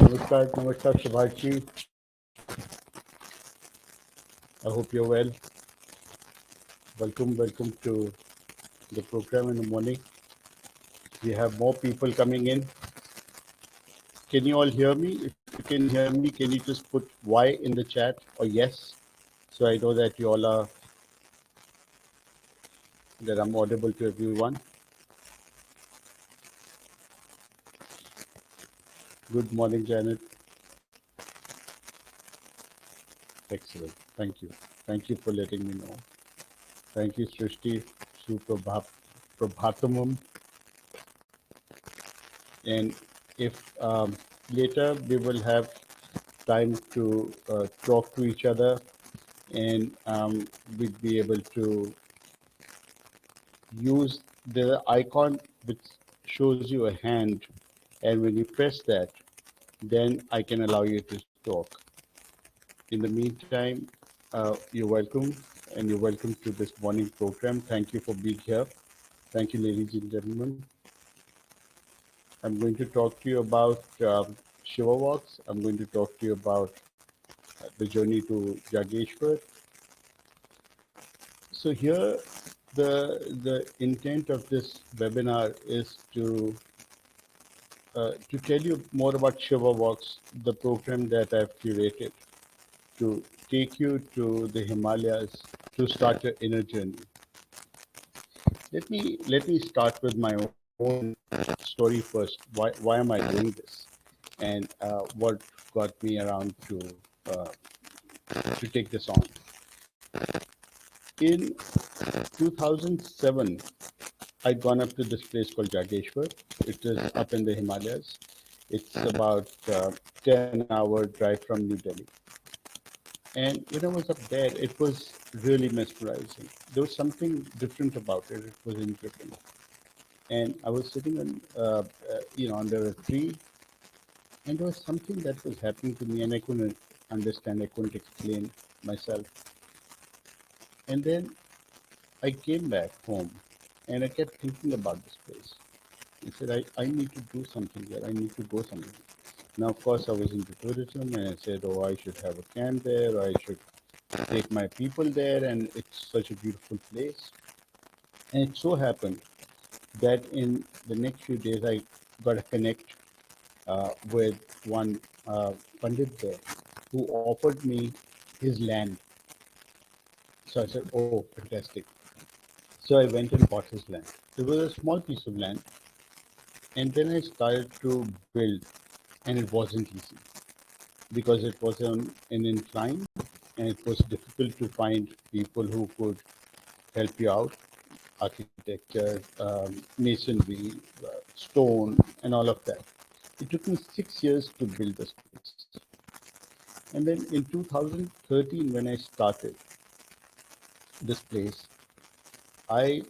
Namaskar, Shambhavi. I hope you're well. Welcome to the program in the morning. We have more people coming in. Can you all hear me? If you can hear me, can you just put Y in the chat or yes, so I know that you all are, that I'm audible to everyone. Good morning, Janet. Excellent. Thank you. Thank you for letting me know. Thank you, Srishti, Prabhatamam. And if later we will have time to talk to each other, and we'd be able to use the icon which shows you a hand, and when you press that, then I can allow you to talk. In the meantime, you're welcome, and you're welcome to this morning program. Thank you for being here. Thank you, ladies and gentlemen. I'm going to talk to you about Shiva Walks. I'm going to talk to you about the journey to Jageshwar. So here, the intent of this webinar is to tell you more about Shiva Walks, the program that I've curated to take you to the Himalayas to start your inner journey. Let me start with my own story first. Why am I doing this, and what got me around to take this on? In 2007, I'd gone up to this place called Jageshwar. It is up in the Himalayas. It's about 10-hour drive from New Delhi. And when I was up there, it was really mesmerizing. There was something different about it. It was intriguing. And I was sitting under a tree, and there was something that was happening to me, and I couldn't understand. I couldn't explain myself. And then I came back home, and I kept thinking about this place. I said, I need to do something there. I need to go somewhere. Now, of course, I was into tourism, and I said, oh, I should have a camp there, or I should take my people there, and it's such a beautiful place. And it so happened that in the next few days, I got to connect with one Pandit there who offered me his land. So I said, oh, fantastic. So I went and bought his land. It was a small piece of land. And then I started to build, and it wasn't easy because it was an incline, and it was difficult to find people who could help you out, architecture, masonry, stone, and all of that. It took me 6 years to build this place. And then in 2013, when I started this place, I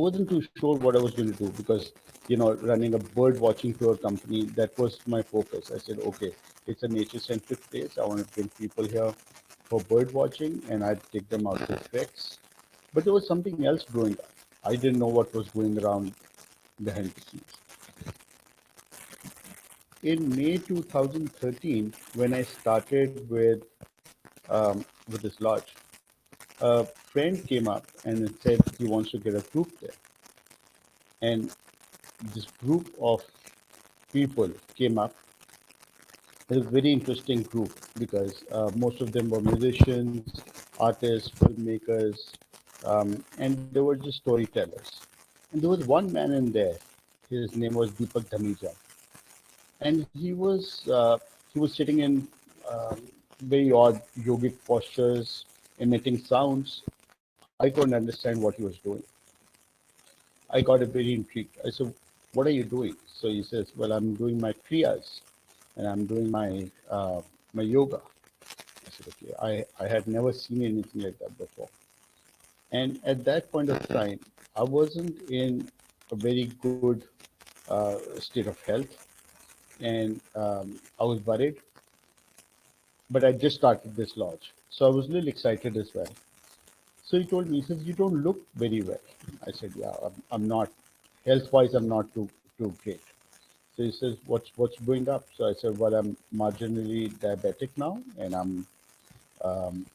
wasn't too sure what I was going to do because, running a bird watching tour company, that was my focus. I said, okay, it's a nature-centric place. I want to bring people here for bird watching, and I'd take them out to treks. But there was something else going on. I didn't know what was going around behind the scenes. In May 2013, when I started with this lodge, a friend came up and said he wants to get a group there. And this group of people came up. It was a very interesting group because most of them were musicians, artists, filmmakers, and they were just storytellers. And there was one man in there. His name was Deepak Dhamija, and he was sitting in very odd yogic postures, emitting sounds. I couldn't understand what he was doing. I got very intrigued. I said, "What are you doing?" So he says, "Well, I'm doing my kriyas, and I'm doing my yoga." I said, "Okay." I had never seen anything like that before. And at that point of time, I wasn't in a very good state of health, and I was worried. But I just started this lodge, so I was a little excited as well. So he told me, he says, "You don't look very well." I said, "Yeah, I'm not. Health-wise, I'm not too great." So he says, what's going up? So I said, well, I'm marginally diabetic now, and um,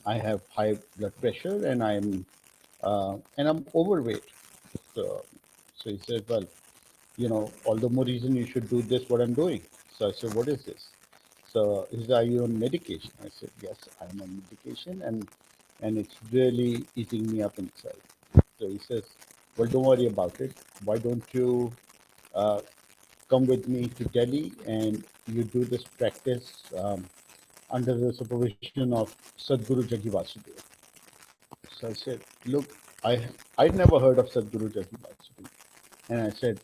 I have high blood pressure, and I'm overweight. So so he said, well, all the more reason you should do this, what I'm doing. So I said, what is this? So he said, are you on medication? I said, yes, I'm on medication, and it's really eating me up inside. So he says, well, don't worry about it. Why don't you uh, come with me to Delhi and you do this practice under the supervision of Sadguru Jagi Vasudeva. So I said, look, I'd never heard of Sadguru Jagi Vasudeva. And I said,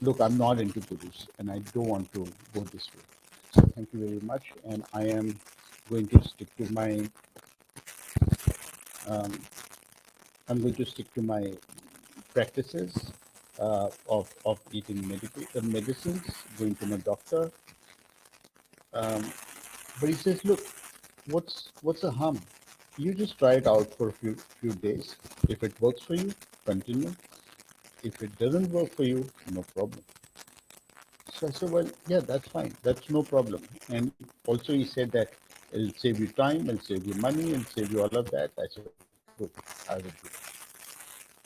look, I'm not into gurus and I don't want to go this way. So thank you very much. And I am going to stick to my um, I'm going to stick to my practices of eating medicines, going to my doctor. Um, but he says, look, what's a harm? You just try it out for a few days. If it works for you, continue. If it doesn't work for you, no problem. So I said, well, yeah, that's fine. That's no problem. And also he said that it'll save you time, it'll save you money, it'll save you all of that. I said, good, I will do it.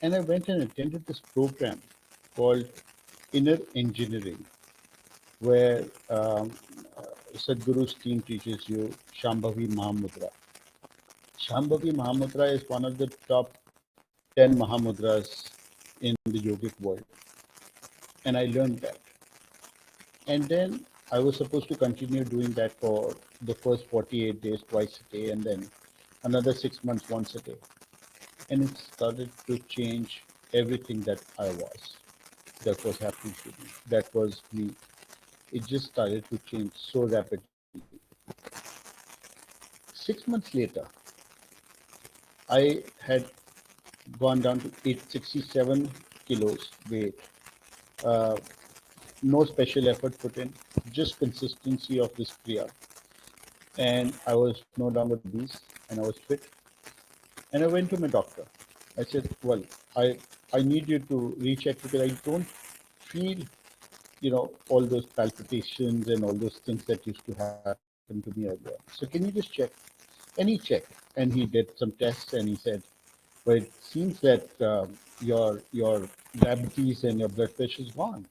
And I went and attended this program called Inner Engineering, where Sadhguru's team teaches you Shambhavi Mahamudra. Shambhavi Mahamudra is one of the top 10 Mahamudras in the yogic world. And I learned that. And then I was supposed to continue doing that for the first 48 days, twice a day, and then another 6 months, once a day. And it started to change everything that that was happening to me. That was me. It just started to change so rapidly. 6 months later, I had gone down to 867 kilos weight. Uh, no special effort put in, just consistency of this kriya. And I was no longer obese and I was fit. And I went to my doctor. I said, well, I need you to recheck because I don't feel, all those palpitations and all those things that used to happen to me earlier. So can you just check? And he checked and he did some tests and he said, well, it seems that your diabetes and your blood pressure is gone.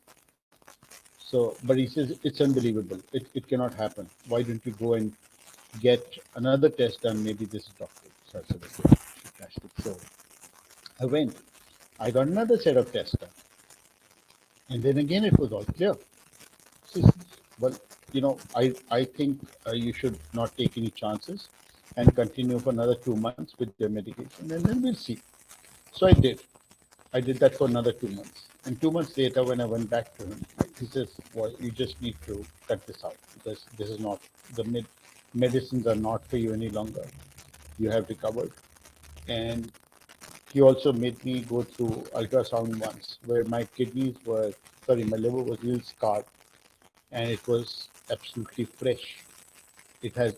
So, but he says, it's unbelievable. It cannot happen. Why don't you go and get another test done? Maybe this is doctor. So I said, okay, fantastic. So I went. I got another set of tests done. And then again, it was all clear. So, well, I think you should not take any chances and continue for another 2 months with your medication, and then we'll see. So I did. I did that for another 2 months. And 2 months later, when I went back to him, he says, well, you just need to cut this out because this is not, the medicines are not for you any longer. You have recovered. And he also made me go through ultrasound once where my liver was a little scarred and it was absolutely fresh. It has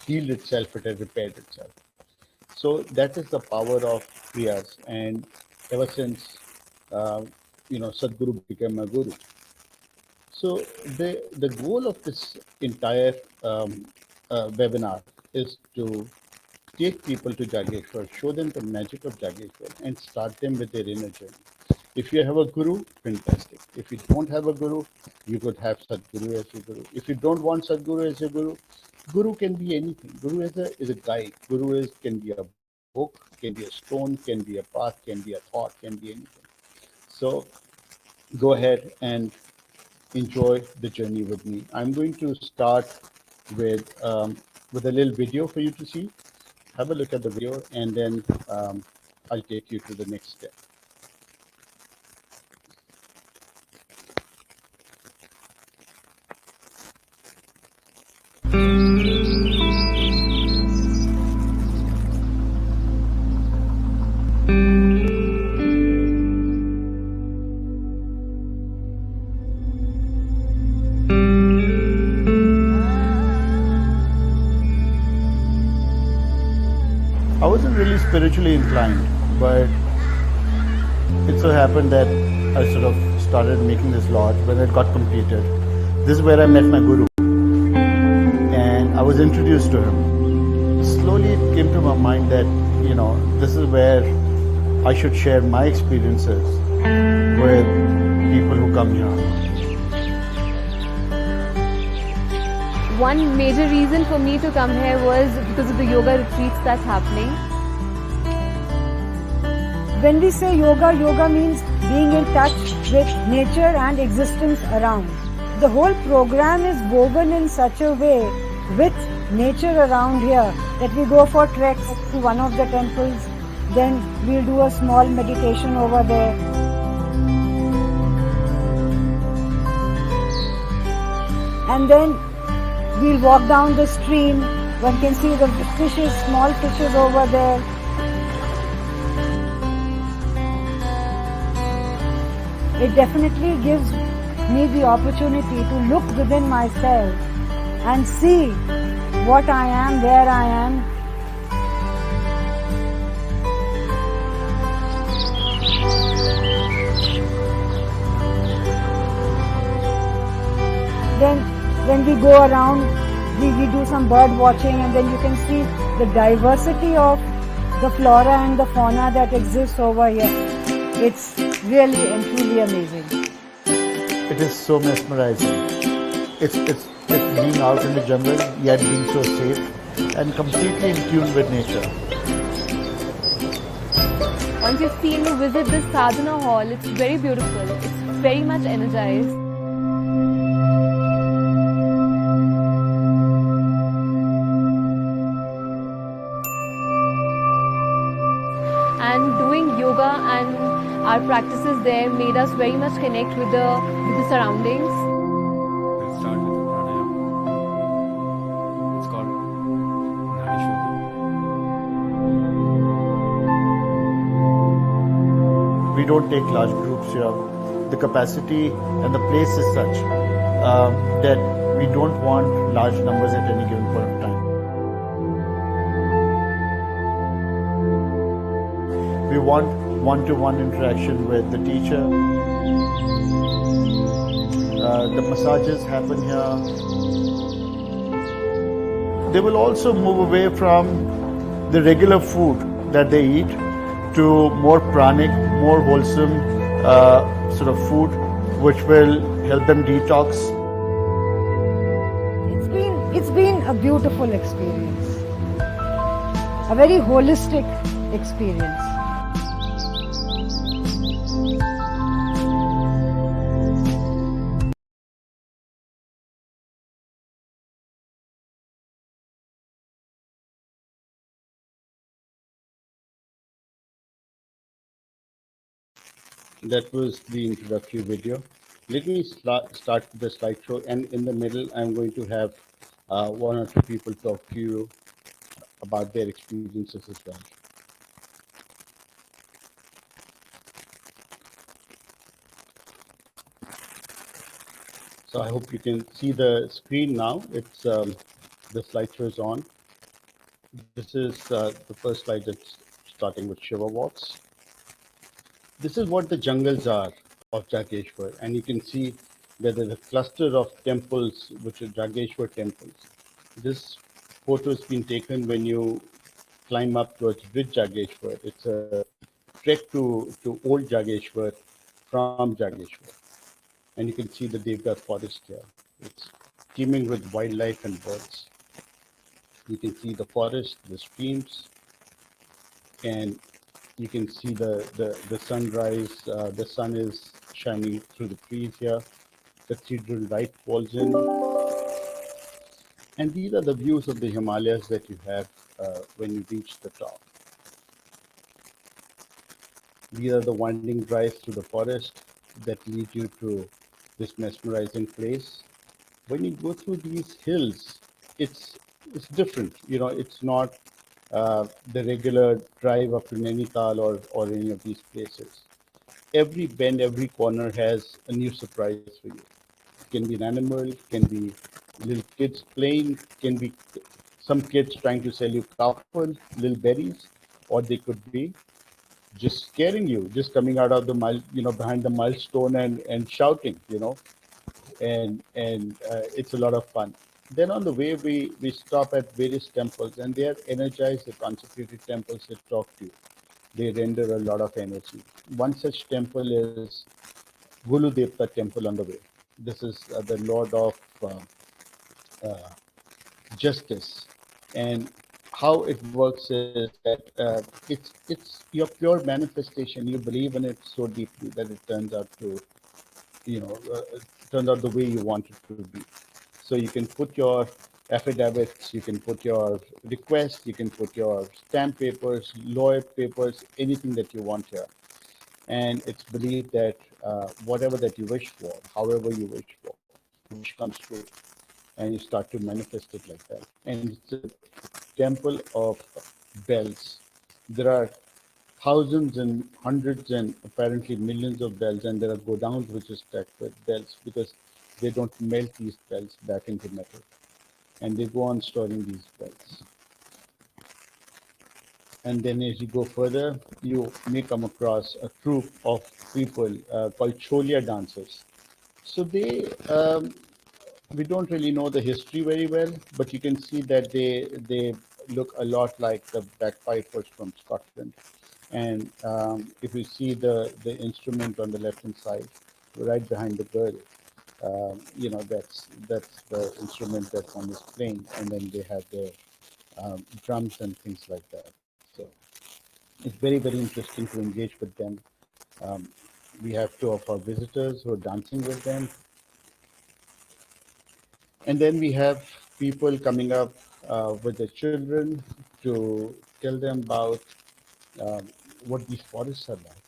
healed itself, it has repaired itself. So that is the power of kriyas. And ever since, Sadhguru became my guru. So the goal of this entire webinar is to take people to Jageshwar, show them the magic of Jageshwar, and start them with their inner journey. If you have a guru, fantastic. If you don't have a guru, you could have Sadhguru as your guru. If you don't want Sadhguru as your guru can be anything. Guru is a guide. Can be a book, can be a stone, can be a path, can be a thought, can be anything. So go ahead and enjoy the journey with me. I'm going to start with a little video for you to see. Have a look at the video, and then I'll take you to the next step. I wasn't really spiritually inclined, but it so happened that I sort of started making this lodge. When it got completed, this is where I met my guru, and I was introduced to him. Slowly, it came to my mind that this is where I should share my experiences with people who come here. One major reason for me to come here was because of the yoga retreats that's happening. When we say yoga, yoga means being in touch with nature and existence around. The whole program is woven in such a way with nature around here that we go for treks to one of the temples, then we'll do a small meditation over there. And then we'll walk down the stream. One can see the fishes, small fishes over there. It definitely gives me the opportunity to look within myself and see what I am, where I am. Then when we go around, we do some bird watching, and then you can see the diversity of the flora and the fauna that exists over here. It's really and truly amazing. It is so mesmerizing. It's being out in the jungle, yet being so safe and completely in tune with nature. Once you've seen to visit this sadhana hall, it's very beautiful. It's very much energized. And doing yoga and our practices there made us very much connect with the surroundings. We'll start with pranayama. It's called Nadi Shuddha. We don't take large groups here. The capacity and the place is such that we don't want large numbers at any given point of time. We want one-to-one interaction with the teacher. The massages happen here. They will also move away from the regular food that they eat to more pranic, more wholesome sort of food, which will help them detox. It's been a beautiful experience, a very holistic experience. That was the introductory video. Let me start the slideshow, and in the middle, I'm going to have one or two people talk to you about their experiences as well. So I hope you can see the screen now. It's the slideshow is on. This is the first slide that's starting with Shiva Walks. This is what the jungles are of Jageshwar, and you can see that there's a cluster of temples, which are Jageshwar temples. This photo has been taken when you climb up towards Bridge Jageshwar. It's a trek to Old Jageshwar from Jageshwar. And you can see the Devdas forest here. It's teeming with wildlife and birds. You can see the forest, the streams, and you can see the sunrise. The sun is shining through the trees here. Cathedral light falls in. And these are the views of the Himalayas that you have when you reach the top. These are the winding drives through the forest that lead you to this mesmerizing place. When you go through these hills, it's different. It's not the regular drive up to Nainital or any of these places. Every bend, every corner has a new surprise for you. It can be an animal, can be little kids playing, can be some kids trying to sell you cowpea, little berries, or they could be just scaring you, just coming out of the behind the milestone and shouting, and it's a lot of fun. Then on the way, we stop at various temples, and they are energized, the consecrated temples that talk to you. They render a lot of energy. One such temple is Gulu Devta temple on the way. This is the Lord of uh, Justice, and how it works is that it's your pure manifestation. You believe in it so deeply that it turns out to turns out the way you want it to be. So you can put your affidavits, you can put your requests, you can put your stamp papers, lawyer papers, anything that you want here. And it's believed that whatever that you wish for, however you wish for, your wish comes true, and you start to manifest it like that. And it's a temple of bells. There are thousands and hundreds and apparently millions of bells, and there are godowns which is stacked with bells because they don't melt these bells back into metal, and they go on storing these bells. And then as you go further, you may come across a troupe of people called Cholia dancers. So we don't really know the history very well, but you can see that they look a lot like the bagpipers from Scotland. And if you see the instrument on the left hand side, right behind the girl, that's the instrument that one is playing, and then they have their drums and things like that. So it's very interesting to engage with them. Um, we have two of our visitors who are dancing with them, and then we have people coming up with their children to tell them about um, what these forests are like,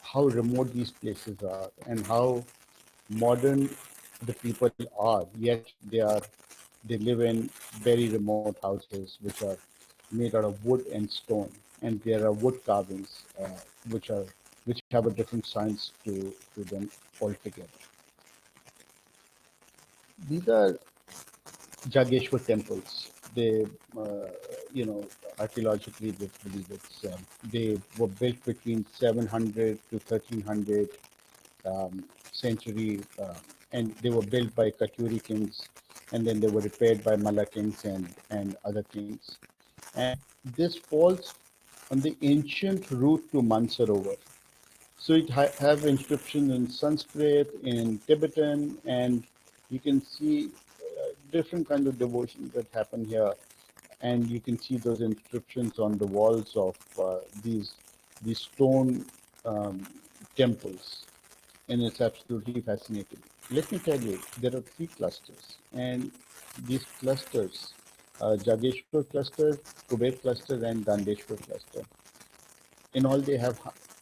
how remote these places are, and how modern the people are. Yet they live in very remote houses which are made out of wood and stone, and there are wood carvings which are which have a different science to them altogether. These are Jageshwar temples. They, archaeologically, they believe they were built between 700 to 1300 century, and they were built by Katuri kings, and then they were repaired by Malla kings and other kings. And this falls on the ancient route to Mansarovar. So it have inscriptions in Sanskrit, in Tibetan, and you can see different kind of devotion that happen here, and you can see those inscriptions on the walls of these stone um, temples, and it's absolutely fascinating. Let me tell you, there are three clusters, and these clusters, Jageshwar cluster, Kuber cluster, and Dandeshwar cluster. In all, they have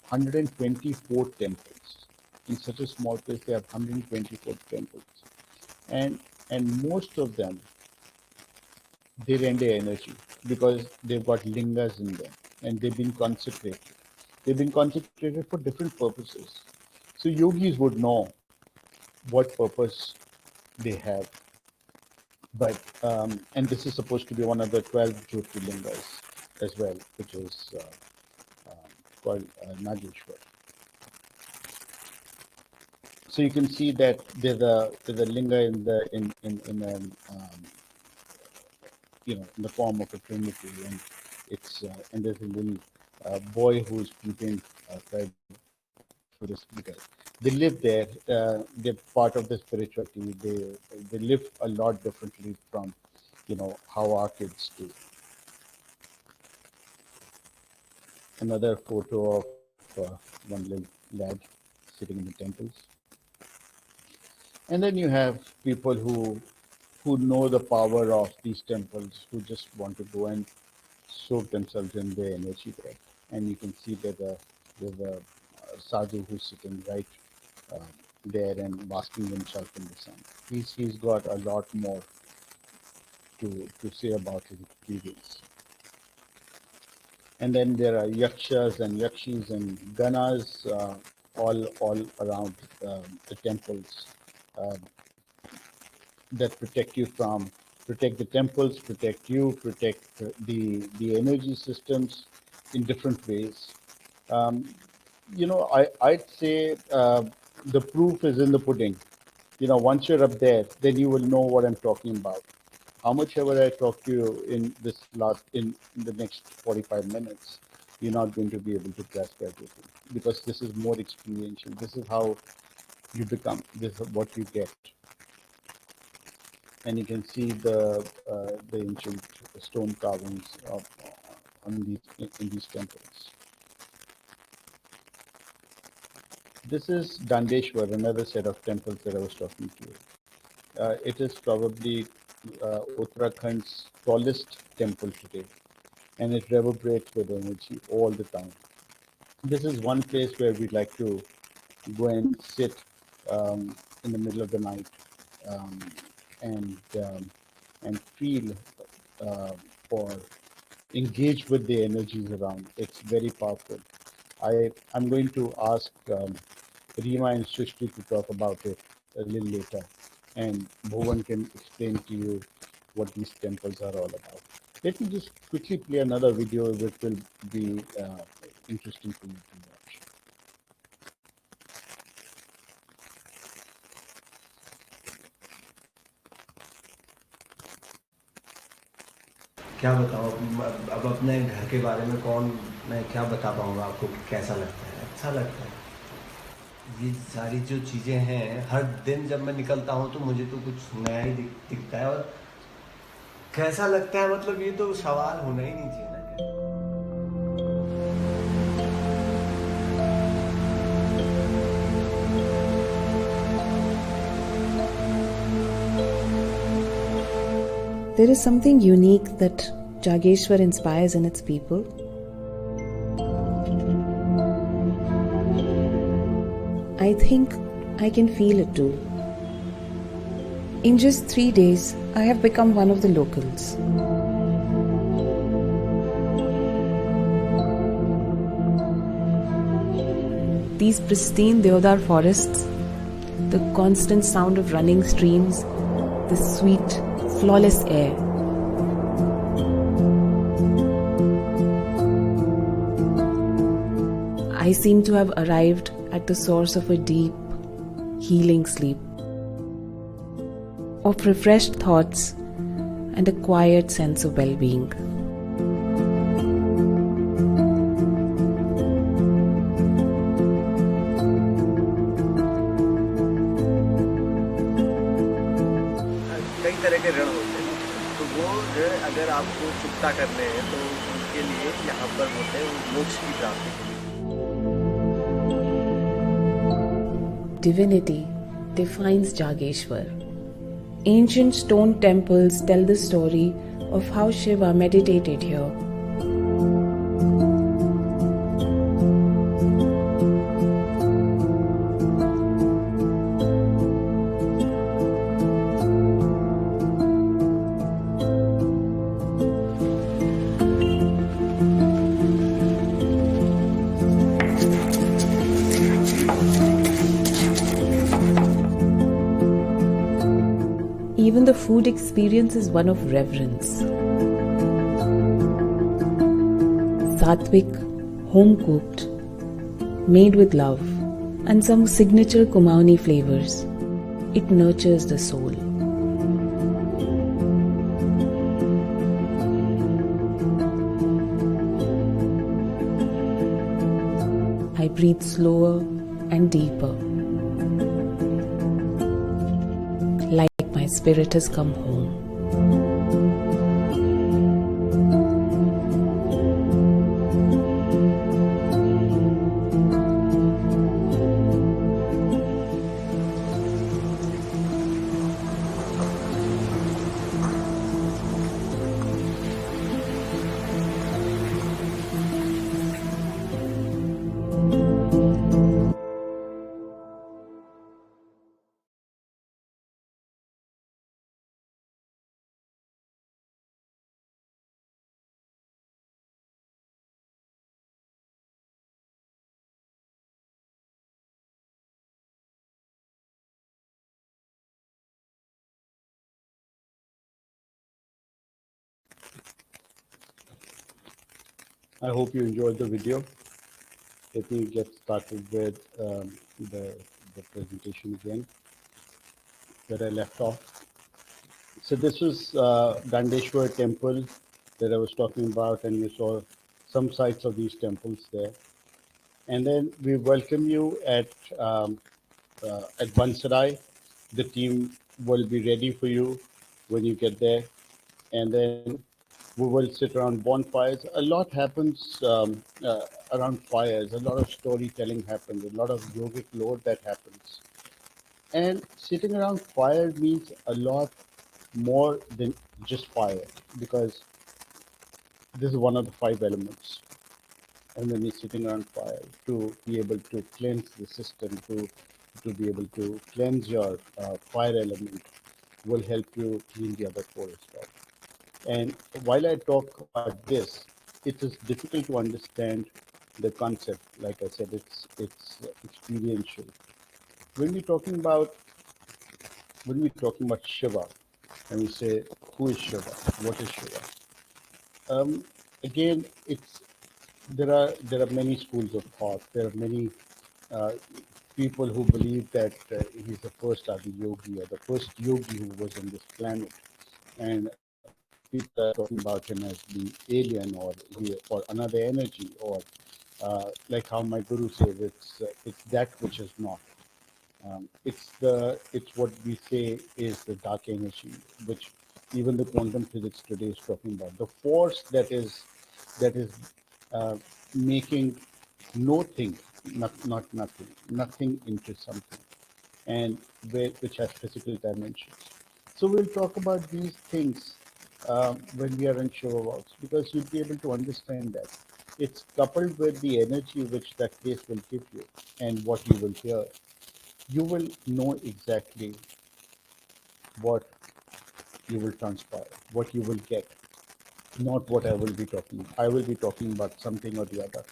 124 temples. In such a small place, they have 124 temples, and most of them they render energy because they've got lingas in them, and they've been consecrated. They've been consecrated for different purposes. So yogis would know what purpose they have. But and this is supposed to be one of the 12 Jyotirlingas as well, which is called Nageshwar. So you can see that there's a linga in the in the form of a trinity, and it's and there's a little boy who's keeping fed for this figure. They live there. They're part of the spirituality. They live a lot differently from how our kids do. Another photo of one little lad sitting in the temples. And then you have people who know the power of these temples, who just want to go and soak themselves in their energy there. And you can see that there's a sadhu who's sitting right uh, there and basking himself in the sun. He's got a lot more to say about his experience. And then there are yakshas and yakshis and ganas all around the temples uh, that protect the temples, protect you, protect the energy systems, in different ways. Um, I'd say the proof is in the pudding. Once you're up there, then you will know what I'm talking about. How much ever I talk to you in the next 45 minutes, you're not going to be able to grasp everything, because this is more experiential. This is how you become. This is what you get, and you can see the ancient stone carvings on in these temples. This is Dandeshwar, another set of temples that I was talking to you. It is probably Uttarakhand's tallest temple today, and it reverberates with energy all the time. This is one place where we like to go and sit in the middle of the night, um, and feel uh, or engage with the energies around. It's very powerful. I'm going to ask Rima and Srishti to talk about it a little later, and Bhuvan can explain to you what these temples are all about. Let me just quickly play another video which will be interesting for you to watch. क्या बताऊँ अब अपने घर के बारे में मैं क्या बता पाऊँगा आपको कि कैसा लगता है। अच्छा लगता है। ये सारी जो चीज़ें हैं, हर दिन जब मैं निकलता हूँ तो मुझे तो कुछ नया ही दिखता है। और कैसा लगता है मतलब ये तो सवाल होना ही नहीं चाहिए ना। There is something unique that Jageshwar inspires in its people. I think I can feel it too. In just 3 days, I have become one of the locals. These pristine deodar forests, the constant sound of running streams, the sweet, flawless air. I seem to have arrived at the source of a deep, healing sleep, of refreshed thoughts and a quiet sense of well-being. कई तरह के ऋण होते हैं, तो वो ऋण अगर आपको चुकता करने हैं तो उनके लिए यहाँ पर होते हैं मोक्ष की प्राप्ति के लिए। Divinity defines Jageshwar. Ancient stone temples tell the story of how Shiva meditated here. Even the food experience is one of reverence. Sattvic, home cooked, made with love, and some signature Kumaoni flavors. It nurtures the soul. I breathe slower and deeper. My spirit has come home. I hope you enjoyed the video. Let me get started with the, the presentation again where I left off. So this was Dandeshwar temple that I was talking about, and you saw some sites of these temples there. And then we welcome you at Bansarai. The team will be ready for you when you get there. And then we will sit around bonfires. A lot happens around fires. A lot of storytelling happens. A lot of yogic load that happens. And sitting around fire means a lot more than just fire, because this is one of the five elements. And when you're sitting around fire, to be able to cleanse the system, to be able to cleanse your fire element, will help you clean the other four as well. And while I talk about this, it is difficult to understand the concept. Like I said, it's experiential. When we're talking about Shiva, and we say who is Shiva, what is Shiva? Again, it's there are many schools of thought. There are many uh, people who believe that he's the first Adi yogi, or the first yogi who was on this planet, and people are talking about him as being alien, or another energy, or like how my guru says, it's that which is not. It's what we say is the dark energy, which even the quantum physics today is talking about. The force that is uh, making nothing, not nothing, nothing into something, and which has physical dimensions. So we'll talk about these things when we are in Shiva Walks, because you'll be able to understand that. It's coupled with the energy which that place will give you and what you will hear. You will know exactly what you will transpire, what you will get, not what I will be talking. I will be talking about something or the other,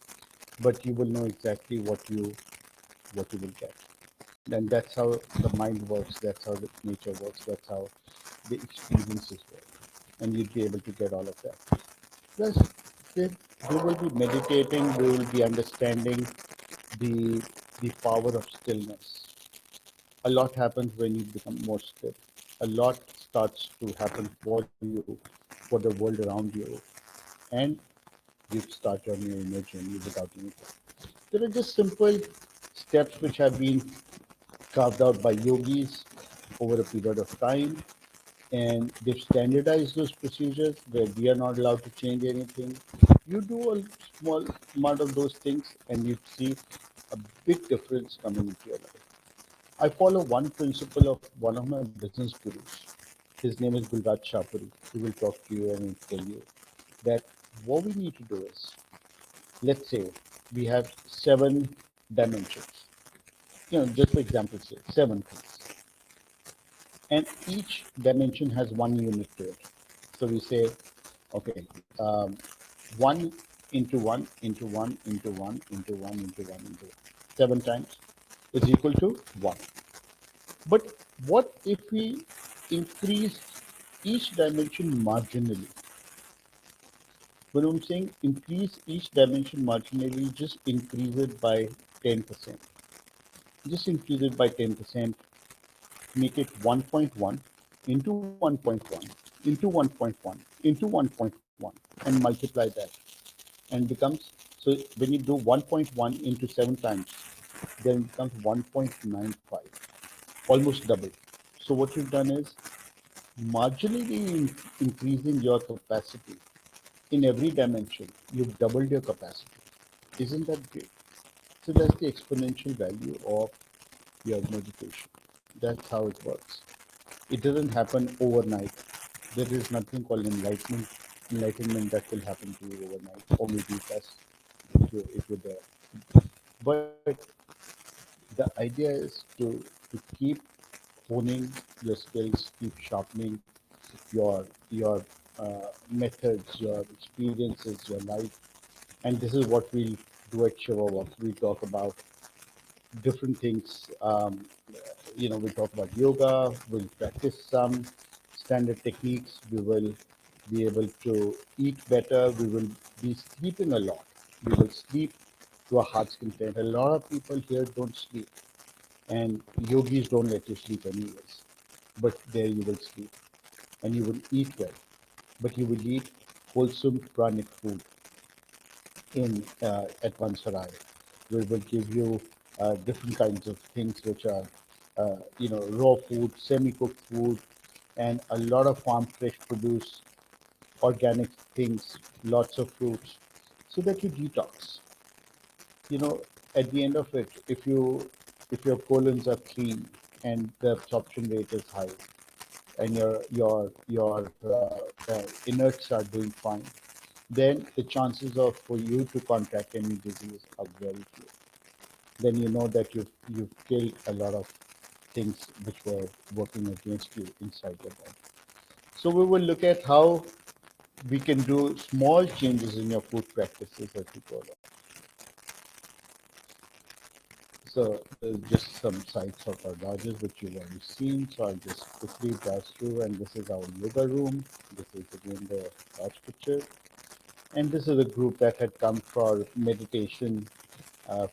but you will know exactly what you will get. And that's how the mind works. That's how the nature works. That's how the experiences work, and you'd be able to get all of that. Plus, we will be meditating. We will be understanding the the power of stillness. A lot happens when you become more still. A lot starts to happen for you, for the world around you, and you start your new inner journey without anything. There are just simple steps which have been carved out by yogis over a period of time, and they've standardized those procedures where we are not allowed to change anything. You do a small amount of those things, and you see a big difference coming into your life. I follow one principle of one of my business gurus. His name is Gulraj Shapuri. He will talk to you and he'll tell you that what we need to do is, let's say we have 7 dimensions. Just for example, say 7 things. And each dimension has one unit to it. So we say, okay, 1 into 1 into 1 into 1 into 1 into 1 into 1. 7 times is equal to 1. But what if we increase each dimension marginally? When I'm saying increase each dimension marginally, just increase it by 10%. Just increase it by 10%, make it 1.1 into 1.1 into 1.1 into 1.1, and multiply that, and becomes, so when you do 1.1 into 7 times, then it becomes 1.95, almost double. So what you've done is marginally increasing your capacity in every dimension. You've doubled your capacity. Isn't that great? So that's the exponential value of your meditation. That's how it works. It doesn't happen overnight. There is nothing called enlightenment that will happen to you overnight, or maybe it does. It would. But the idea is to keep honing your skills, keep sharpening your methods, your experiences, your life, and this is what we do at Shiva Walks. We talk about different things. We talk about yoga. We'll practice some standard techniques. We will be able to eat better. We will be sleeping a lot. We will sleep to our heart's content. A lot of people here don't sleep, and yogis don't let you sleep anyways. But there you will sleep, and you will eat well. But you will eat wholesome pranic food in at Vansarai. We will give you different kinds of things which are, raw food, semi-cooked food, and a lot of farm fresh produce, organic things, lots of fruits, so that you detox. At the end of it, if your colons are clean and the absorption rate is high, and your inerts are doing fine, then the chances of for you to contract any disease are very few. Then you know that you've killed a lot of things which were working against you inside your body. So we will look at how we can do small changes in your food practices as we go along. So there's just some sites of our lodges which you've already seen. So I'll just quickly browse through, and this is our yoga room. This is again the lodge picture. And this is a group that had come for meditation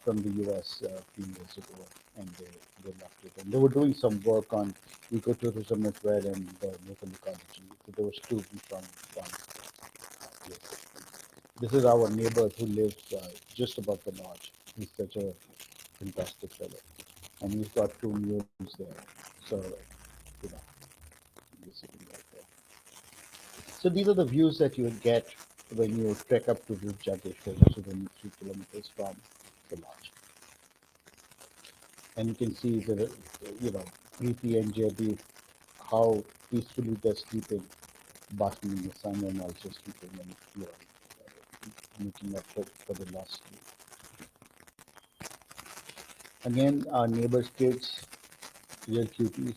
from the US a few years ago, and they loved it. And they were doing some work on ecotourism as well and local ecology. So there was two from one place. This is our neighbor who lives just above the lodge. He's such a fantastic fellow, and he's got two mules there. So, he's sitting right there. So these are the views that you would get when you trek up to Jageshwar, which is only 3 kilometers from the lodge. And you can see the, Preeti and JB, how peacefully they're sleeping, basking in the sun, and also sleeping and making up for the lost sleep. Again, our neighbors' kids, real cuties,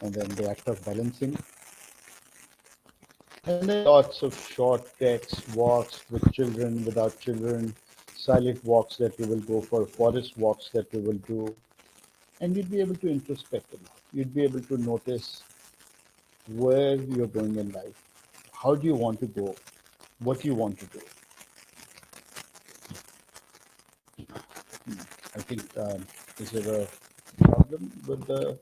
and then the act of balancing. And then lots of short treks, walks with children, without children, silent walks that we will go for, forest walks that we will do. And you'd be able to introspect a lot. You'd be able to notice where you're going in life. How do you want to go? What do you want to do? I think, is there a problem with the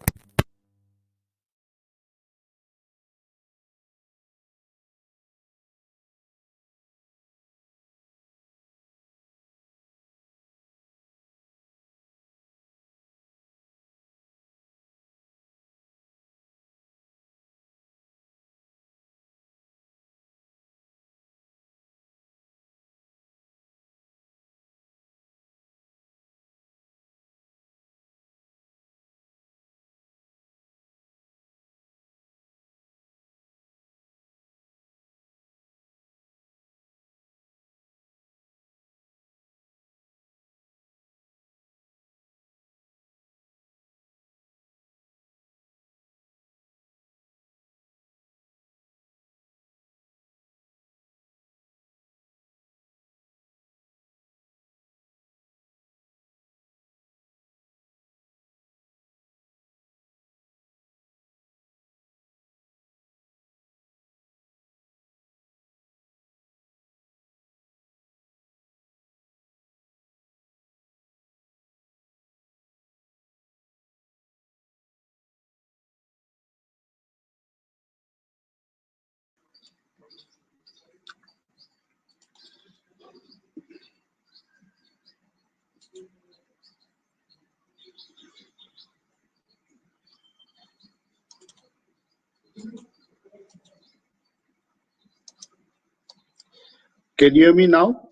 Can you hear me now?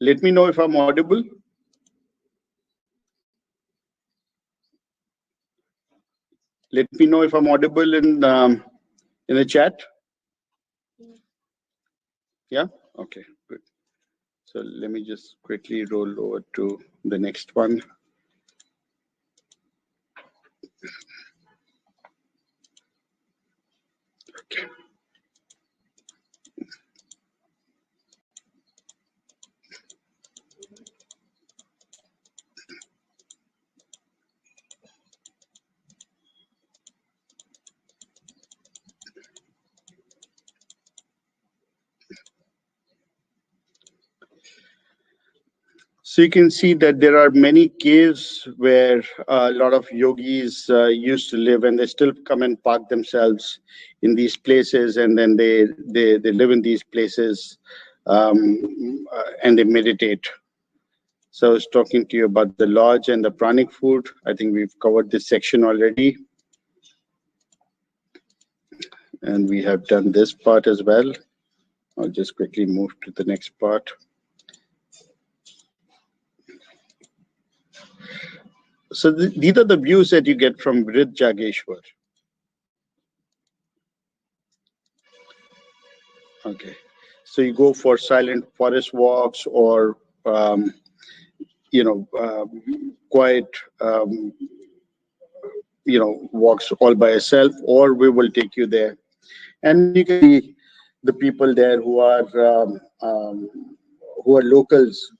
Let me know if I'm audible. Let me know if I'm audible in the chat. Yeah? Okay, good. So let me just quickly roll over to the next one. Okay. So you can see that there are many caves where a lot of yogis used to live, and they still come and park themselves in these places, and then they live in these places and they meditate. So I was talking to you about the lodge and the pranic food. I think we've covered this section already. And we have done this part as well. I'll just quickly move to the next part. So these are the views that you get from Vridd Jageshwar. Okay, so you go for silent forest walks or quiet walks all by yourself, or we will take you there, and you can see the people there who are locals,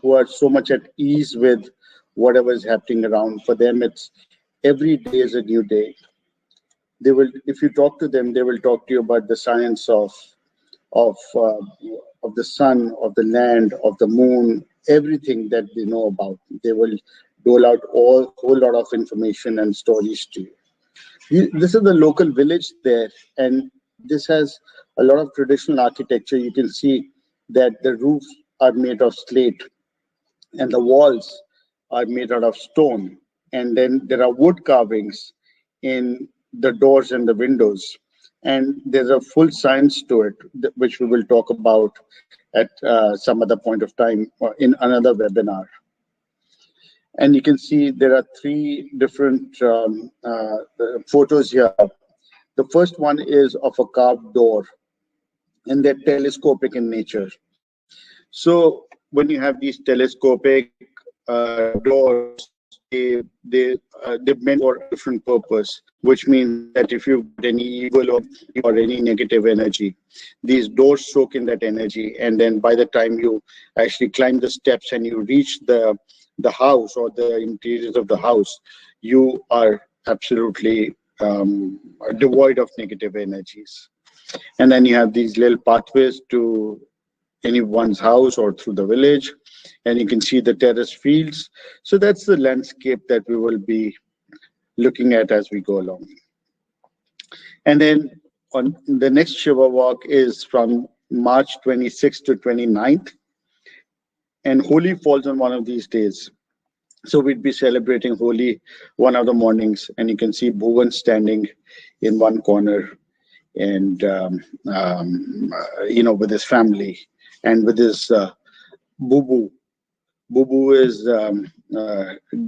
who are so much at ease with whatever is happening around. For them, it's every day is a new day. They will, if you talk to them, they will talk to you about the science of the sun, of the land, of the moon, everything that they know about. They will dole out whole lot of information and stories to you. This is the local village there, and this has a lot of traditional architecture. You can see that the roofs are made of slate and the walls are made out of stone, and then there are wood carvings in the doors and the windows, and there's a full science to it, which we will talk about at some other point of time in another webinar. And you can see there are three different photos here. The first one is of a carved door, and they're telescopic in nature. So when you have these telescopic doors, they're meant for a different purpose, which means that if you've got any evil or any negative energy, these doors soak in that energy, and then by the time you actually climb the steps and you reach the house or the interiors of the house, you are absolutely devoid of negative energies. And then you have these little pathways to anyone's house or through the village, and you can see the terrace fields. So that's the landscape that we will be looking at as we go along. And then on the next Shiva Walk is from March 26th to 29th, and Holi falls on one of these days. So we'd be celebrating Holi one of the mornings, and you can see Bhuvan standing in one corner, and with his family and with his Bubu. Bubu is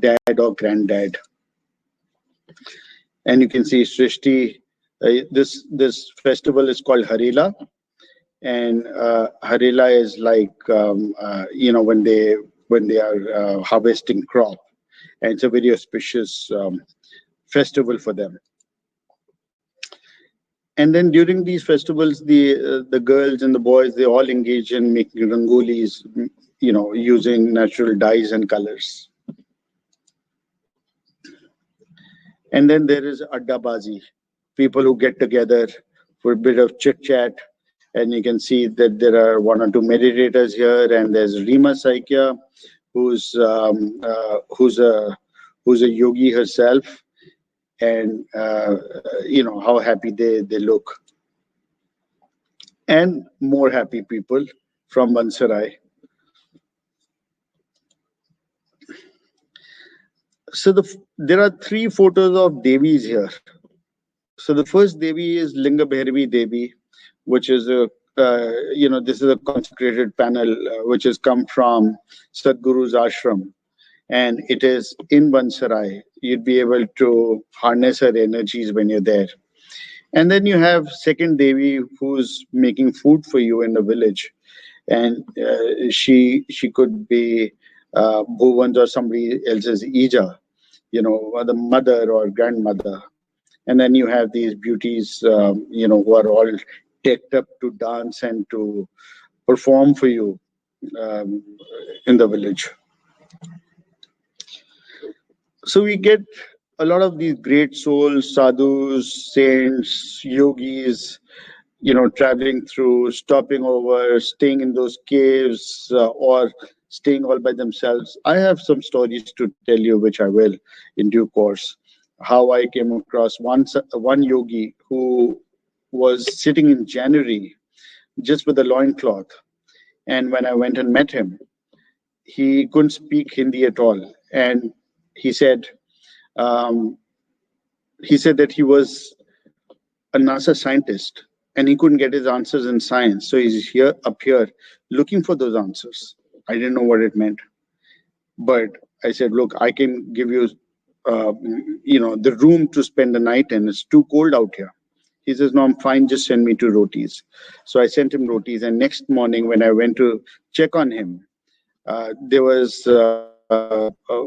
dad or granddad. And you can see Srishti. This festival is called Harela, and Harela is like when they are harvesting crop, and it's a very auspicious festival for them. And then during these festivals, the girls and the boys, they all engage in making rangolis, using natural dyes and colors. And then there is Addabazi, people who get together for a bit of chit chat. And you can see that there are one or two meditators here, and there's Rima Saikya, who's a yogi herself, and how happy they look. And more happy people from Vansarai. So there are three photos of Devis here. So the first Devi is Linga Bhairavi Devi, which is this is a consecrated panel which has come from Sadhguru's ashram, and it is in Vansarai. You'd be able to harness her energies when you're there. And then you have second Devi who's making food for you in the village, and she could be Bhuvan's or somebody else's Ija, the mother or grandmother. And then you have these beauties, who are all decked up to dance and to perform for you in the village. So we get a lot of these great souls, sadhus, saints, yogis, traveling through, stopping over, staying in those caves, or staying all by themselves. I have some stories to tell you, which I will in due course. How I came across one yogi who was sitting in January just with a loincloth. And when I went and met him, he couldn't speak Hindi at all. And he said, um, that he was a NASA scientist and he couldn't get his answers in science. So he's up here looking for those answers. I didn't know what it meant. But I said, look, I can give you, the room to spend the night in. It's too cold out here. He says, no, I'm fine. Just send me 2 rotis. So I sent him rotis. And next morning when I went to check on him, there was a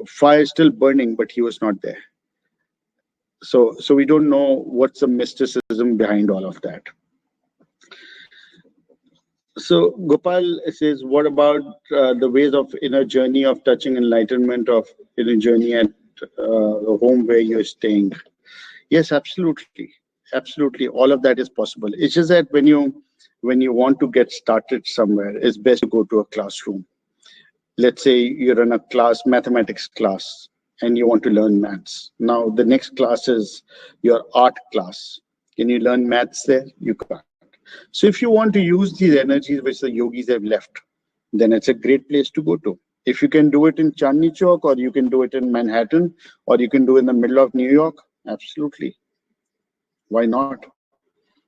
fire still burning, but he was not there. So we don't know what's the mysticism behind all of that. So Gopal says, what about the ways of inner journey of touching enlightenment, of inner journey at the home where you're staying? Yes, absolutely. Absolutely. All of that is possible. It's just that when you want to get started somewhere, it's best to go to a classroom. Let's say you're in a mathematics class, and you want to learn maths. Now, the next class is your art class. Can you learn maths there? You can't. So if you want to use these energies which the yogis have left, then it's a great place to go to. If you can do it in Chandni Chowk, or you can do it in Manhattan, or you can do it in the middle of New York, absolutely. Why not?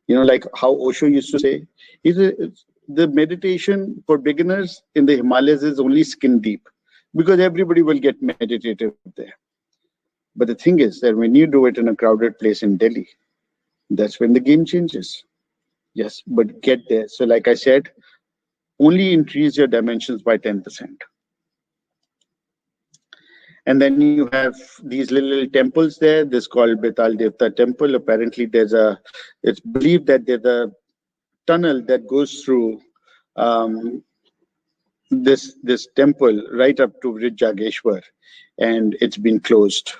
Like how Osho used to say, the meditation for beginners in the Himalayas is only skin deep, because everybody will get meditative there. But the thing is that when you do it in a crowded place in Delhi, that's when the game changes. Yes, but get there. So like I said, only increase your dimensions by 10%. And then you have these little temples there. This is called Betal Devta Temple. Apparently it's believed that there's a tunnel that goes through this temple right up to Jageshwar, and it's been closed.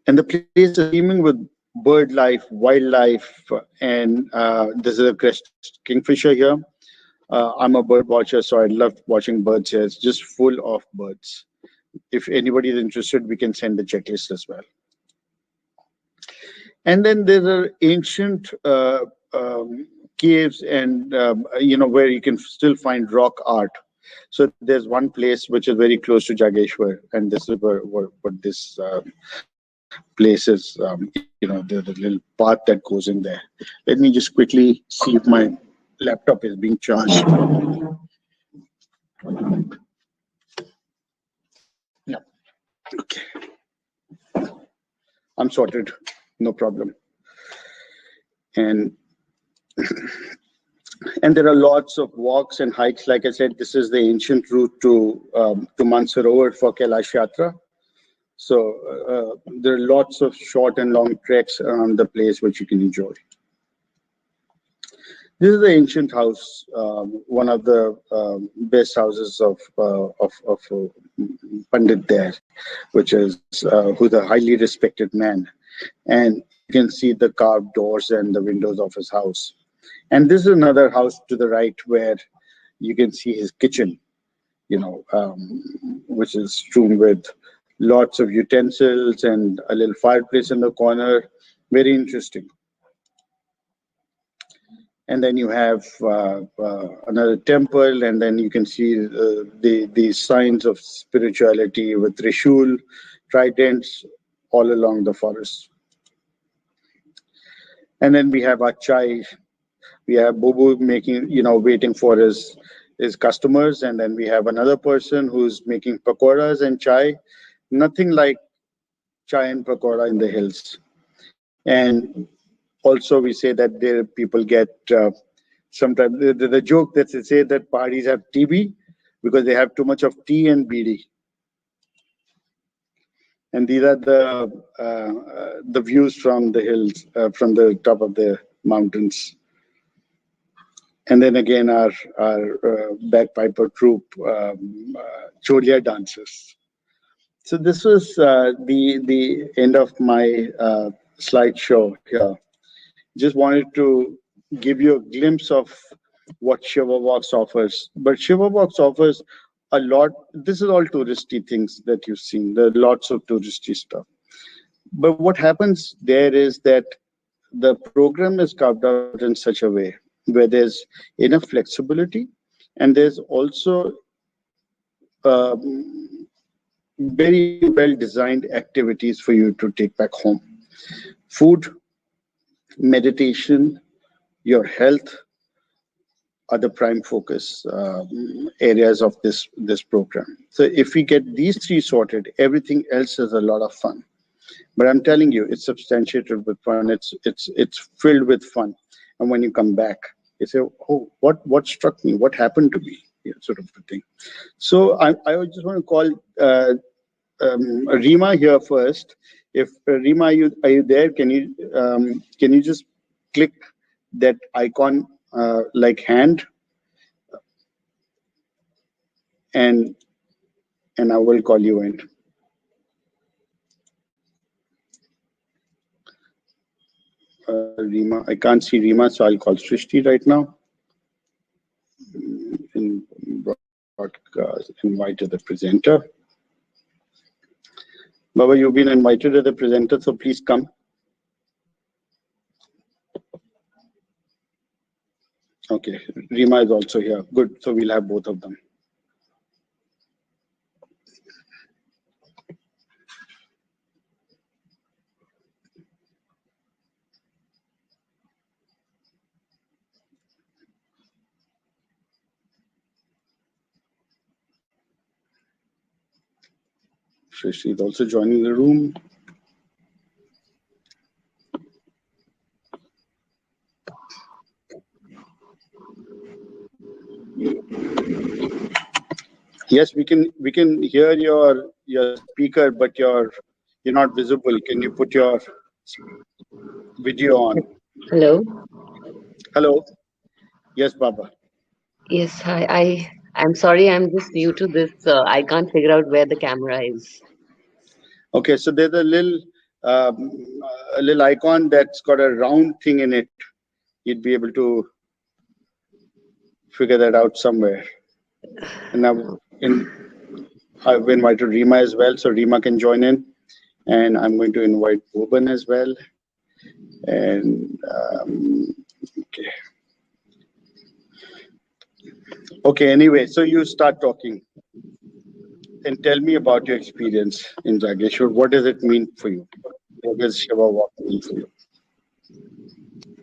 And the place is teeming with bird life, wildlife, and this is a kingfisher here. I'm a bird watcher, so I love watching birds here. It's just full of birds. If anybody is interested, we can send the checklist as well. And then there are ancient caves and where you can still find rock art. So there's one place which is very close to Jageshwar, and this is what this place is. There's a little path that goes in there. Let me just quickly see if my laptop is being charged. Yeah. Okay. I'm sorted. No problem. And there are lots of walks and hikes. Like I said, this is the ancient route to Mansarovar for Kailash Yatra. So there are lots of short and long treks around the place which you can enjoy. This is the ancient house, one of the best houses of Pandit there, which is who's a highly respected man. And you can see the carved doors and the windows of his house. And this is another house to the right where you can see his kitchen, which is strewn with lots of utensils and a little fireplace in the corner. Very interesting. And then you have another temple, and then you can see the signs of spirituality with Trishul, tridents all along the forest. And then we have our chai. We have Bobo making, waiting for his customers. And then we have another person who's making pakoras and chai. Nothing like chai and pakora in the hills. And also we say that there people get, sometimes the joke that they say that parties have TB because they have too much of tea and bidi. And these are the views from the hills, from the top of the mountains. And then again, our bagpiper troupe, Cholia dancers. So this was the end of my slideshow here. Just wanted to give you a glimpse of what Shiva Walks offers. But Shiva Walks offers a lot. This is all touristy things that you've seen. There are lots of touristy stuff. But what happens there is that the program is carved out in such a way where there's enough flexibility, and there's also um, very well designed activities for you to take back home. Food, meditation, your health are the prime focus areas of this program. So if we get these three sorted, everything else is a lot of fun. But I'm telling you, it's substantiated with fun. It's filled with fun. And when you come back, you say, "Oh, what struck me? What happened to me?" Yeah, sort of a thing. So I would just want to call Rima here first. If Rima, are you there? Can you just click that icon like hand, and I will call you in. Rima, I can't see Rima, so I'll call Srishti right now. In broadcast, invited the presenter. Baba, you've been invited as the presenter, so please come. Okay, Rima is also here. Good, so we'll have both of them. Srishti is also joining the room. Yes, we can hear your speaker, but you're not visible. Can you put your video on? Hello. Hello. Yes, Baba. Yes, hi. I'm sorry, I'm just new to this. I can't figure out where the camera is. Okay, so there's um, a little icon that's got a round thing in it. You'd be able to figure that out somewhere. And I've invited Rima as well, so Rima can join in. And I'm going to invite Boban as well. And okay. Okay, anyway, so you start talking and tell me about your experience in Jageshwar. What does it mean for you? What does Shiva Walk mean for you?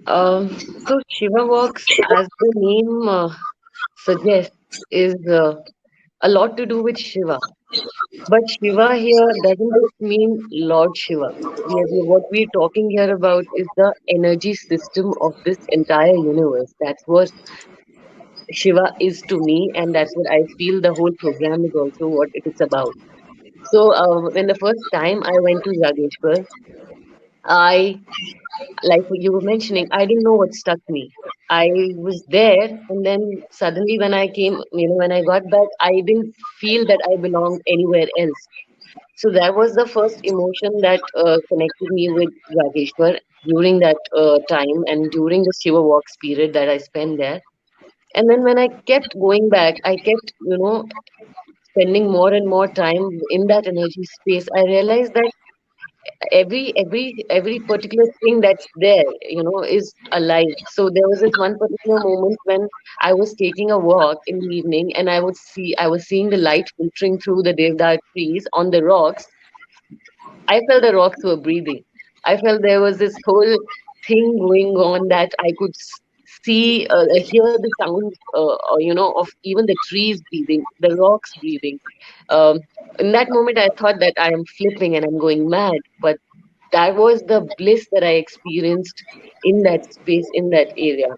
So Shiva Walks, as the name suggests, is a lot to do with Shiva. But Shiva here doesn't just mean Lord Shiva. What we're talking here about is the energy system of this entire universe. That's what Shiva is to me, and that's what I feel the whole program is also what it is about. So, when the first time I went to Jageshwar, I, like what you were mentioning, I didn't know what struck me. I was there, and then suddenly when I came, when I got back, I didn't feel that I belonged anywhere else. So that was the first emotion that connected me with Jageshwar during that time and during the Shiva Walks period that I spent there. And then when I kept going back, I kept, spending more and more time in that energy space. I realized that every particular thing that's there, is alive. So there was this one particular moment when I was taking a walk in the evening, and I was seeing the light filtering through the devdar trees on the rocks. I felt the rocks were breathing. I felt there was this whole thing going on that I could see, hear the sound, of even the trees breathing, the rocks breathing. Um, in that moment, I thought that I am flipping and I'm going mad. But that was the bliss that I experienced in that space, in that area.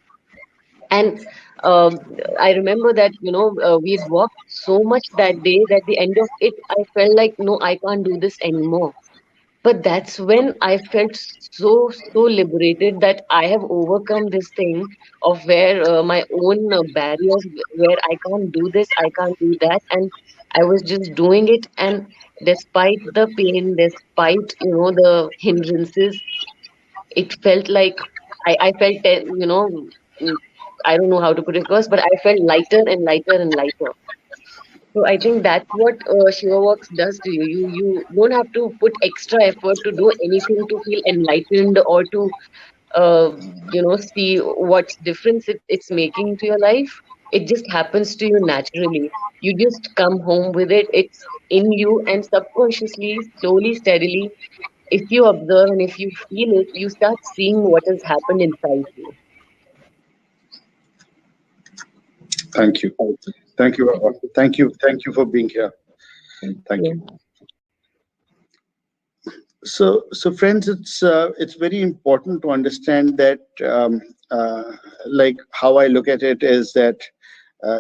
And um, I remember that, we had walked so much that day that the end of it, I felt like, no, I can't do this anymore. But that's when I felt so liberated that I have overcome this thing of where my own barriers, where I can't do this, I can't do that, and I was just doing it. And despite the pain, despite the hindrances, it felt like I felt, I don't know how to put it first, but I felt lighter and lighter and lighter. So I think that's what Shiva Walks does to you. You don't have to put extra effort to do anything to feel enlightened or to uh, see what difference it's making to your life. It just happens to you naturally. You just come home with it. It's in you, and subconsciously, slowly, steadily, if you observe and if you feel it, you start seeing what has happened inside you. Thank you. Thank you, Baba. Thank you. Thank you for being here. Thank Yeah. you. So friends, it's very important to understand that, like how I look at it is that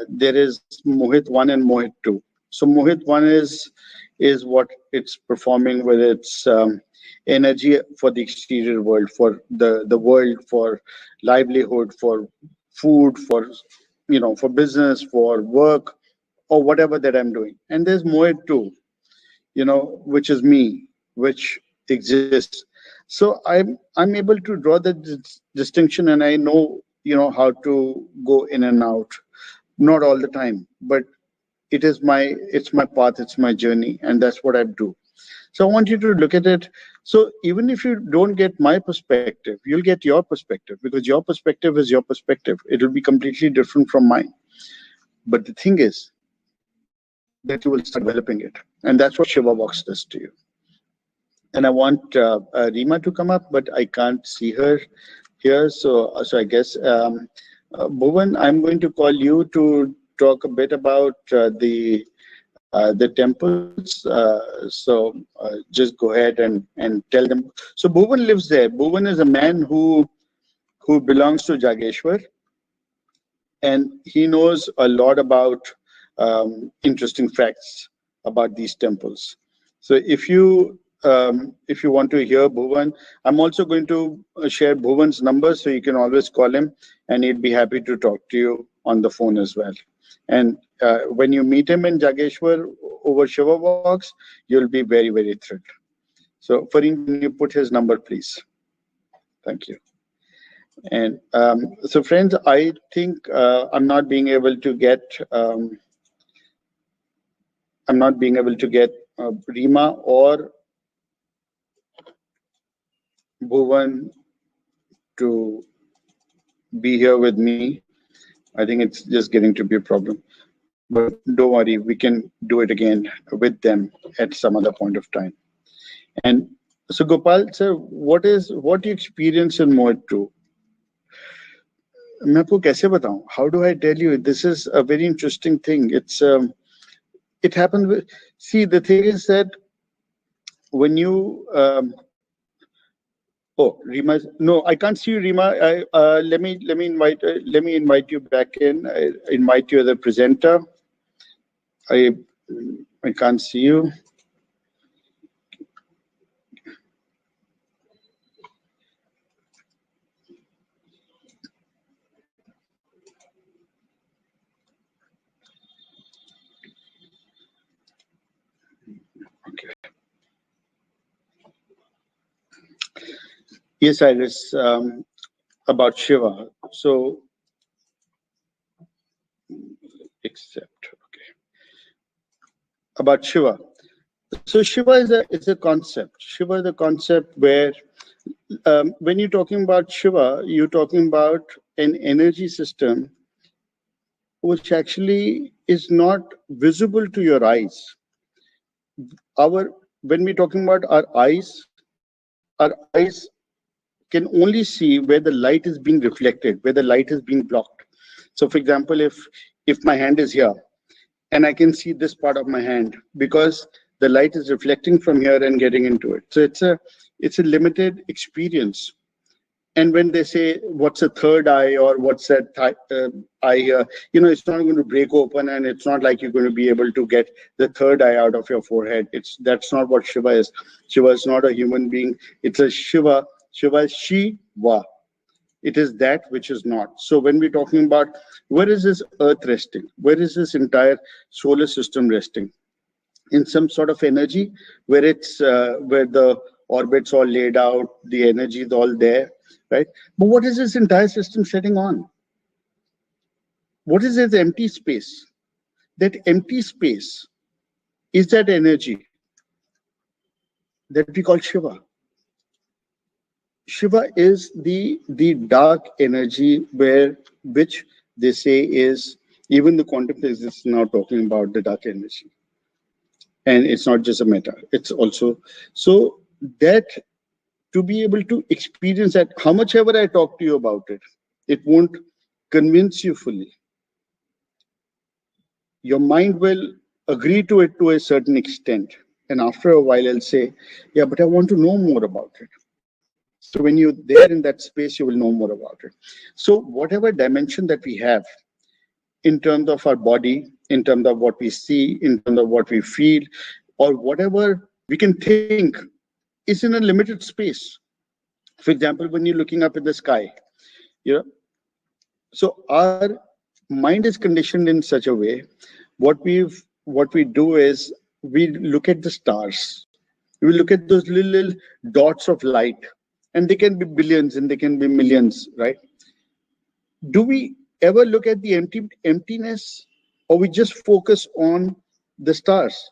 there is Mohit 1 and Mohit 2. So Mohit 1 is what it's performing with its energy for the exterior world, for the world, for livelihood, for food, for for business, for work, or whatever that I'm doing. And there's Mohit 2, which is me, which exists. So I'm able to draw the distinction, and I know how to go in and out. Not all the time, but it's my path, it's my journey, and that's what I do. So I want you to look at it. So even if you don't get my perspective, you'll get your perspective, because your perspective is your perspective. It will be completely different from mine. But the thing is that you will start developing it, and that's what Shiva Walks does to you. And I want Rima to come up, but I can't see her here. So I guess, Bhuvan, I'm going to call you to talk a bit about the temples. Just go ahead and tell them. So Bhuvan lives there. Bhuvan is a man who belongs to Jageshwar, and he knows a lot about interesting facts about these temples. So if you want to hear Bhuvan, I'm also going to share Bhuvan's number, so you can always call him, and he'd be happy to talk to you on the phone as well. And when you meet him in Jageshwar over Shiva Walks, you'll be very, very thrilled. So Fareem, can you put his number, please? Thank you. And so friends, I think I'm not being able to get Rima or Bhuvan to be here with me. I think it's just getting to be a problem. But don't worry, we can do it again with them at some other point of time. And so Gopal sir, what you experience in Mohit 2? मैं आपको कैसे बताऊं? How do I tell you? This is a very interesting thing. It happens with, see, the thing is that when you oh, Rima, no, I can't see you, Rima. Let me invite you back in. I invite you as a presenter. I can't see you. Okay. Yes, Iris, about Shiva. So, except, okay. About Shiva. So Shiva is a concept. Shiva is a concept where when you're talking about Shiva, you're talking about an energy system which actually is not visible to your eyes. When we're talking about our eyes can only see where the light is being reflected, where the light is being blocked. So for example, if my hand is here and I can see this part of my hand because the light is reflecting from here and getting into it. So it's a limited experience. And when they say what's a third eye or what's that eye, it's not going to break open, and it's not like you're going to be able to get the third eye out of your forehead. That's not what Shiva is. Shiva is not a human being. It's a Shiva. Shiva is Shiva. It is that which is not. So when we're talking about where is this earth resting, where is this entire solar system resting? In some sort of energy where it's where the orbits all laid out, the energy is all there, right? But what is this entire system setting on? what is this empty space? That empty space is that energy that we call Shiva. Shiva is the dark energy which they say is, even the quantum physics is now talking about the dark energy. And it's not just a meta, it's also, so that to be able to experience that, how much ever I talk to you about it, it won't convince you fully. Your mind will agree to it to a certain extent. And after a while, I'll say, yeah, but I want to know more about it. So when you're there in that space, you will know more about it. So whatever dimension that we have in terms of our body, in terms of what we see, in terms of what we feel, or whatever we can think, is in a limited space. For example, when you're looking up at the sky, so our mind is conditioned in such a way. What we do is we look at the stars. We look at those little dots of light, and they can be billions and they can be millions, right? Do we ever look at the emptiness, or we just focus on the stars?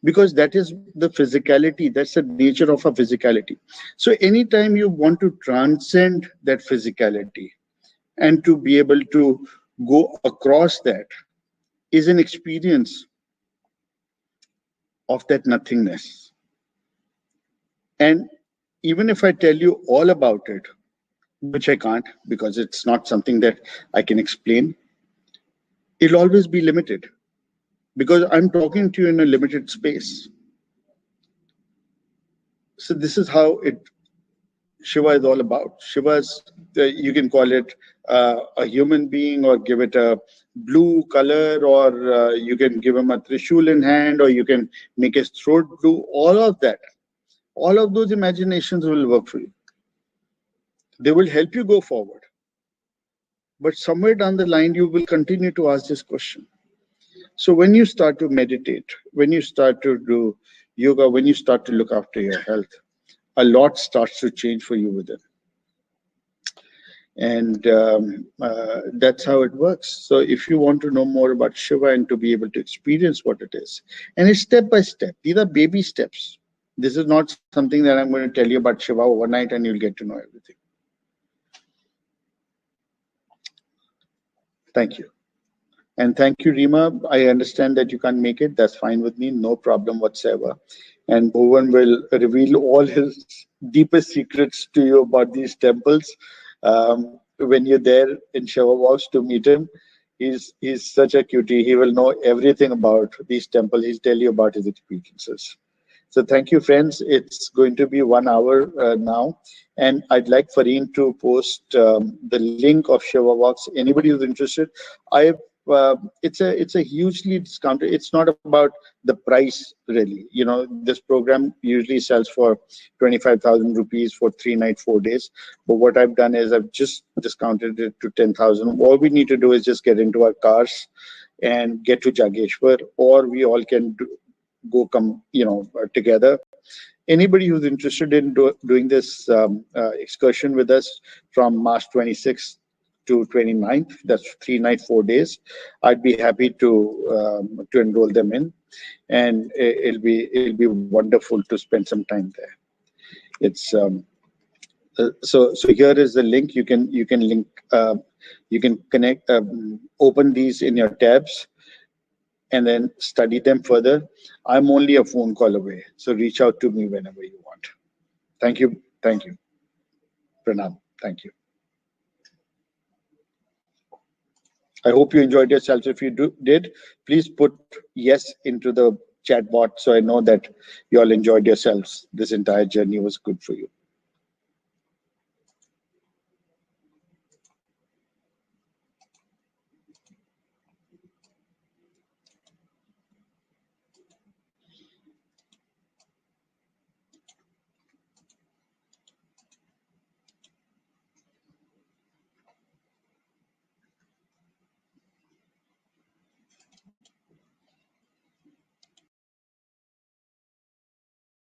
Because that is the physicality, that's the nature of a physicality. So anytime you want to transcend that physicality and to be able to go across that is an experience of that nothingness. And even if I tell you all about it, which I can't because it's not something that I can explain, it'll always be limited because I'm talking to you in a limited space. So this is how Shiva is all about. Shiva's, you can call it a human being, or give it a blue color, or you can give him a trishul in hand, or you can make his throat blue. All of that, all of those imaginations will work for you. They will help you go forward. But somewhere down the line, you will continue to ask this question. So when you start to meditate, when you start to do yoga, when you start to look after your health, a lot starts to change for you within. And that's how it works. So if you want to know more about Shiva and to be able to experience what it is, and it's step by step, these are baby steps. This is not something that I'm going to tell you about Shiva overnight and you'll get to know everything. Thank you. And thank you, Rima. I understand that you can't make it. That's fine with me. No problem whatsoever. And Bhuvan will reveal all his deepest secrets to you about these temples. When you're there in Shiva Walks to meet him, he's such a cutie. He will know everything about these temples. He'll tell you about his experiences. So thank you, friends. It's going to be 1 hour now. And I'd like Fareen to post the link of Shiva Walks. Anybody who's interested, it's a hugely discounted. It's not about the price really. You know, this program usually sells for 25,000 rupees for 3 nights, 4 days. But what I've done is I've just discounted it to 10,000. All we need to do is just get into our cars and get to Jageshwar, or we all can come together. Anybody who's interested in doing this excursion with us from March 26th to 29th, that's 3 nights, 4 days, I'd be happy to enroll them in, and it'll be wonderful to spend some time there. It's so here is the link. You can link, you can connect, open these in your tabs, and then study them further. I'm only a phone call away, so reach out to me whenever you want. Thank you. Thank you. Pranam. Thank you. I hope you enjoyed yourselves. If you did, please put yes into the chat bot so I know that you all enjoyed yourselves. This entire journey was good for you.